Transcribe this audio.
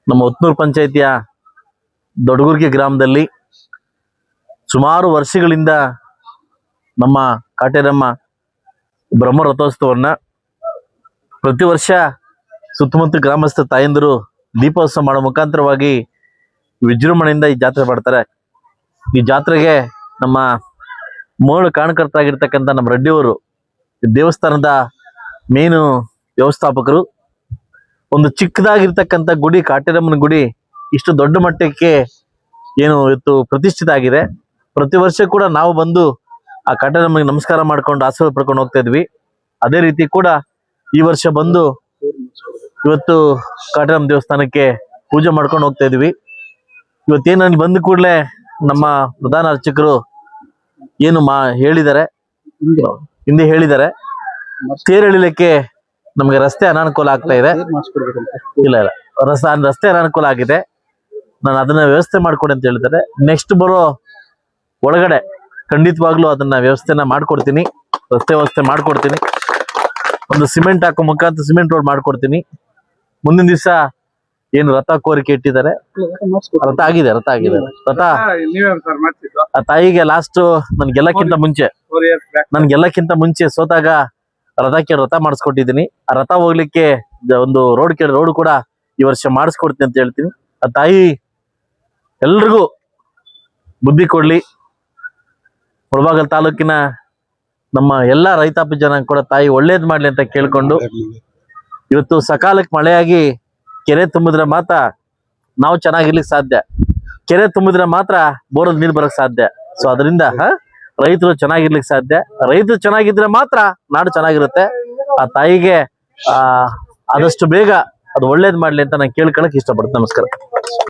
ನಮ್ಮ ಹೊತ್ನೂರು ಪಂಚಾಯಿತಿಯ ದೊಡ್ಡಗುರ್ಗಿ ಗ್ರಾಮದಲ್ಲಿ ಸುಮಾರು ವರ್ಷಗಳಿಂದ ನಮ್ಮ ಕಾಟೇರಮ್ಮ ಬ್ರಹ್ಮ ರಥೋತ್ಸವವನ್ನು ಪ್ರತಿ ವರ್ಷ ಸುತ್ತಮುತ್ತ ಗ್ರಾಮಸ್ಥ ತಾಯಂದಿರು ದೀಪೋತ್ಸವ ಮಾಡೋ ಮುಖಾಂತರವಾಗಿ ವಿಜೃಂಭಣೆಯಿಂದ ಈ ಜಾತ್ರೆ ಮಾಡ್ತಾರೆ. ಈ ಜಾತ್ರೆಗೆ ನಮ್ಮ ಮೂಲ ಕಾರಣಕರ್ತರಾಗಿರ್ತಕ್ಕಂಥ ನಮ್ಮ ರೆಡ್ಡಿಯವರು ದೇವಸ್ಥಾನದ ಮೇನು ವ್ಯವಸ್ಥಾಪಕರು. ಒಂದು ಚಿಕ್ಕದಾಗಿರ್ತಕ್ಕಂಥ ಗುಡಿ, ಕಾಟೇರಮ್ಮನ ಗುಡಿ ಇಷ್ಟು ದೊಡ್ಡ ಮಟ್ಟಕ್ಕೆ ಏನು ಇವತ್ತು ಪ್ರತಿಷ್ಠಿತ ಆಗಿದೆ. ಪ್ರತಿ ವರ್ಷ ಕೂಡ ನಾವು ಬಂದು ಆ ಕಾಟೇರಮ್ಮನಿಗೆ ನಮಸ್ಕಾರ ಮಾಡ್ಕೊಂಡು ಆಶೀರ್ವಾದ ಪಡ್ಕೊಂಡು ಹೋಗ್ತಾ ಇದ್ವಿ. ಅದೇ ರೀತಿ ಕೂಡ ಈ ವರ್ಷ ಬಂದು ಇವತ್ತು ಕಾಟೇರಮ್ಮ ದೇವಸ್ಥಾನಕ್ಕೆ ಪೂಜೆ ಮಾಡ್ಕೊಂಡು ಹೋಗ್ತಾ ಇದ್ವಿ. ಇವತ್ತೇನು ಅಲ್ಲಿ ಬಂದ ಕೂಡಲೇ ನಮ್ಮ ಪ್ರಧಾನ ಅರ್ಚಕರು ಏನು ಹೇಳಿದ್ದಾರೆ, ಹಿಂದೆ ಹೇಳಿದ್ದಾರೆ, ತೇರು ಎಳಿಲಿಕ್ಕೆ ನಮಗೆ ರಸ್ತೆ ಅನಾನುಕೂಲ ಆಗ್ತಾ ಇದೆ. ಇಲ್ಲ ರಸ್ತೆ ಅನಾನುಕೂಲ ಆಗಿದೆ, ನಾನು ಅದನ್ನ ವ್ಯವಸ್ಥೆ ಮಾಡ್ಕೊಡಿ ಅಂತ ಹೇಳಿದ್ದಾರೆ. ನೆಕ್ಸ್ಟ್ ಬರೋ ಒಳಗಡೆ ಖಂಡಿತವಾಗ್ಲೂ ಅದನ್ನ ವ್ಯವಸ್ಥೆನ ಮಾಡ್ಕೊಡ್ತೀನಿ, ರಸ್ತೆ ವ್ಯವಸ್ಥೆ ಮಾಡ್ಕೊಡ್ತೀನಿ. ಒಂದು ಸಿಮೆಂಟ್ ಹಾಕೋ ಮುಖಾಂತರ ಸಿಮೆಂಟ್ ರೋಡ್ ಮಾಡ್ಕೊಡ್ತೀನಿ. ಮುಂದಿನ ದಿವಸ ಏನು ರಥ ಕೋರಿಕೆ ಇಟ್ಟಿದ್ದಾರೆ, ರಥ ಆಗಿದೆ ರಥ ಆ ತಾಯಿಗೆ ಲಾಸ್ಟ್ ನನ್ಗೆಲ್ಲಕ್ಕಿಂತ ಮುಂಚೆ ಸೋತಾಗ ರಥ ಮಾಡಿಸ್ಕೊಟ್ಟಿದ್ದೀನಿ. ಆ ರಥ ಹೋಗ್ಲಿಕ್ಕೆ ಒಂದು ರೋಡ್ ಕೂಡ ಈ ವರ್ಷ ಮಾಡಿಸ್ಕೊಡ್ತೀನಿ ಅಂತ ಹೇಳ್ತೀನಿ. ಆ ತಾಯಿ ಎಲ್ರಿಗೂ ಬುದ್ಧಿ ಕೊಡ್ಲಿ. ಮುಳಬಾಗಿಲು ತಾಲೂಕಿನ ನಮ್ಮ ಎಲ್ಲಾ ರೈತಾಪಿ ಜನ ಕೂಡ ತಾಯಿ ಒಳ್ಳೇದ್ ಮಾಡ್ಲಿ ಅಂತ ಕೇಳ್ಕೊಂಡು, ಇವತ್ತು ಸಕಾಲಕ್ಕೆ ಮಳೆಯಾಗಿ ಕೆರೆ ತುಂಬಿದ್ರೆ ಮಾತ್ರ ನಾವು ಚೆನ್ನಾಗಿರ್ಲಿಕ್ಕೆ ಸಾಧ್ಯ, ಕೆರೆ ತುಂಬಿದ್ರೆ ಮಾತ್ರ ಬೋರಲ್ಲಿ ನೀರು ಬರಕ್ ಸಾಧ್ಯ. ಸೊ ಅದರಿಂದ ರೈತರು ಚೆನ್ನಾಗಿರ್ಲಿಕ್ಕೆ ಸಾಧ್ಯ. ರೈತರು ಚೆನ್ನಾಗಿದ್ರೆ ಮಾತ್ರ ನಾಡು ಚೆನ್ನಾಗಿರುತ್ತೆ. ಆ ತಾಯಿಗೆ ಆದಷ್ಟು ಬೇಗ ಅದು ಒಳ್ಳೇದ್ ಮಾಡ್ಲಿ ಅಂತ ನಾನು ಕೇಳ್ಕೊಳಕ್ ಇಷ್ಟಪಡ್ತೀನಿ. ನಮಸ್ಕಾರ.